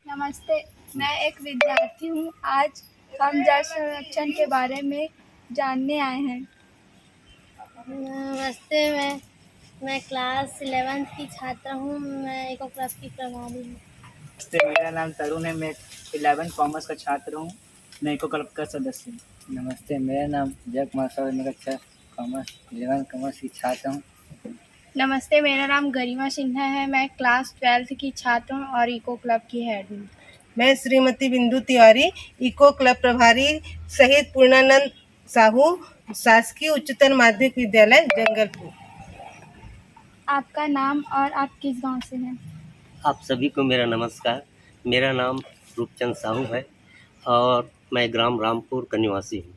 नमस्ते, मैं एक विद्यार्थी हूँ। आज हम जल संरक्षण के बारे में जानने आए हैं। नमस्ते, मैं क्लास 11th की छात्रा हूँ। मैं इको क्लब की प्रभारी हूँ। नमस्ते, मेरा नाम तरुण है। मैं 11 कॉमर्स का छात्र हूँ। मैं इको क्लब का सदस्य हूँ। नमस्ते, मेरा नाम जय कुमार साहू, मैं कक्षा कॉमर्स 11 कॉमर्स की छात्र हूँ। नमस्ते, मेरा नाम गरिमा सिन्हा है। मैं क्लास 12th की छात्र हूँ और इको क्लब की हेड हूँ। मैं श्रीमती बिंदु तिवारी, इको क्लब प्रभारी सहित पूर्णानंद साहू, शासकीय उच्चतर माध्यमिक विद्यालय जंगलपुर। आपका नाम और आप किस गांव से हैं? आप सभी को मेरा नमस्कार। मेरा नाम रूपचंद साहू है और मैं ग्राम रामपुर का निवासी हूँ।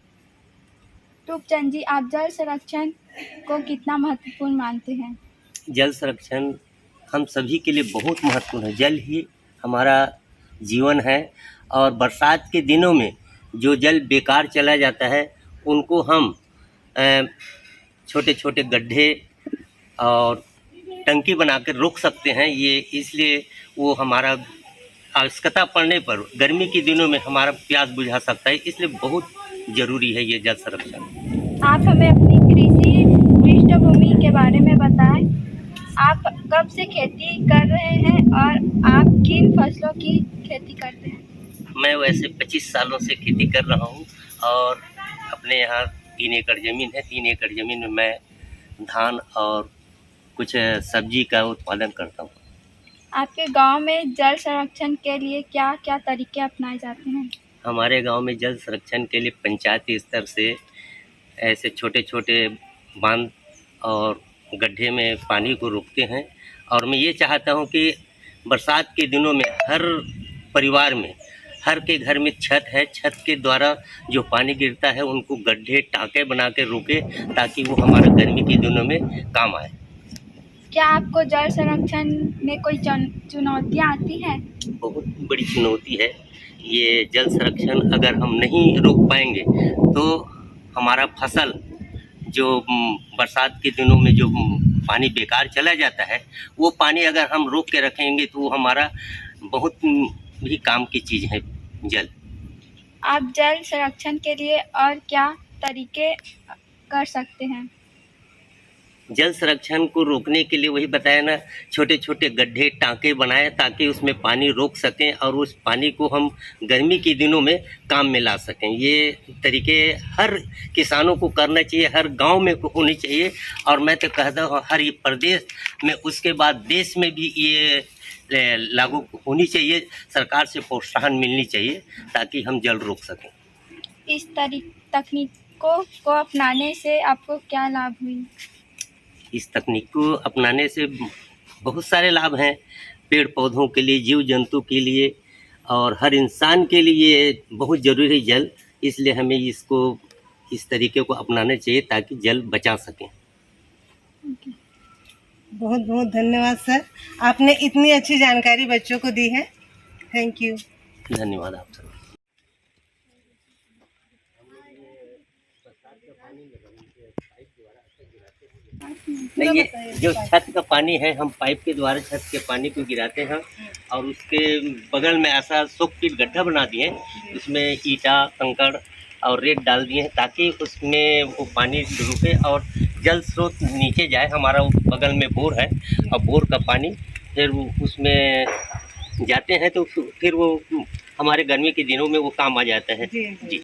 रूपचंद जी, आप जल संरक्षण को कितना महत्वपूर्ण मानते हैं? जल संरक्षण हम सभी के लिए बहुत महत्वपूर्ण है। जल ही हमारा जीवन है और बरसात के दिनों में जो जल बेकार चला जाता है उनको हम छोटे छोटे गड्ढे और टंकी बनाकर रोक सकते हैं। ये इसलिए वो हमारा आवश्यकता पड़ने पर गर्मी के दिनों में हमारा प्यास बुझा सकता है, इसलिए बहुत ज़रूरी है ये जल संरक्षण। आप हमें अपनी कृषि पृष्ठभूमि के बारे में बताएं। आप कब से खेती कर रहे हैं और आप किन फसलों की खेती करते हैं? मैं वैसे 25 सालों से खेती कर रहा हूँ और अपने यहाँ 3 एकड़ ज़मीन है। 3 एकड़ ज़मीन में मैं धान और कुछ सब्जी का उत्पादन करता हूँ। आपके गांव में जल संरक्षण के लिए क्या क्या तरीके अपनाए जाते हैं? हमारे गांव में जल संरक्षण के लिए पंचायती स्तर से ऐसे छोटे छोटे बांध और गड्ढे में पानी को रोकते हैं। और मैं ये चाहता हूँ कि बरसात के दिनों में हर परिवार में, हर के घर में छत है, छत के द्वारा जो पानी गिरता है उनको गड्ढे टाँके बना के रोके ताकि वो हमारा गर्मी के दिनों में काम आए। क्या आपको जल संरक्षण में कोई चुनौतियाँ आती हैं? बहुत बड़ी चुनौती है ये जल संरक्षण। अगर हम नहीं रोक पाएंगे तो हमारा फसल जो बरसात के दिनों में जो पानी बेकार चला जाता है, वो पानी अगर हम रोक के रखेंगे तो वो हमारा बहुत भी काम की चीज़ है जल। आप जल संरक्षण के लिए और क्या तरीके कर सकते हैं? जल संरक्षण को रोकने के लिए वही बताया ना, छोटे छोटे गड्ढे टाँके बनाए ताकि उसमें पानी रोक सकें और उस पानी को हम गर्मी के दिनों में काम में ला सकें। ये तरीके हर किसानों को करना चाहिए, हर गांव में होनी चाहिए और मैं तो कहता हूँ हर प्रदेश में, उसके बाद देश में भी ये लागू होनी चाहिए। सरकार से प्रोत्साहन मिलनी चाहिए ताकि हम जल रोक सकें। इस तकनीकों को अपनाने से आपको क्या लाभ हुई? इस तकनीक को अपनाने से बहुत सारे लाभ हैं। पेड़ पौधों के लिए, जीव जंतु के लिए और हर इंसान के लिए बहुत ज़रूरी है जल। इसलिए हमें इसको इस तरीके को अपनाना चाहिए ताकि जल बचा सकें। बहुत बहुत धन्यवाद सर, आपने इतनी अच्छी जानकारी बच्चों को दी है। Thank you. धन्यवाद आप सब। नहीं, ये जो छत का पानी है हम पाइप के द्वारा छत के पानी को गिराते हैं और उसके बगल में ऐसा 100 फीट गड्ढा बना दिए, उसमें ईटा कंकड़ और रेत डाल दिए हैं ताकि उसमें वो पानी रुके और जल स्रोत नीचे जाए। हमारा बगल में बोर है और बोर का पानी फिर उसमें जाते हैं तो फिर वो हमारे गर्मी के दिनों में वो काम आ जाता है। जी।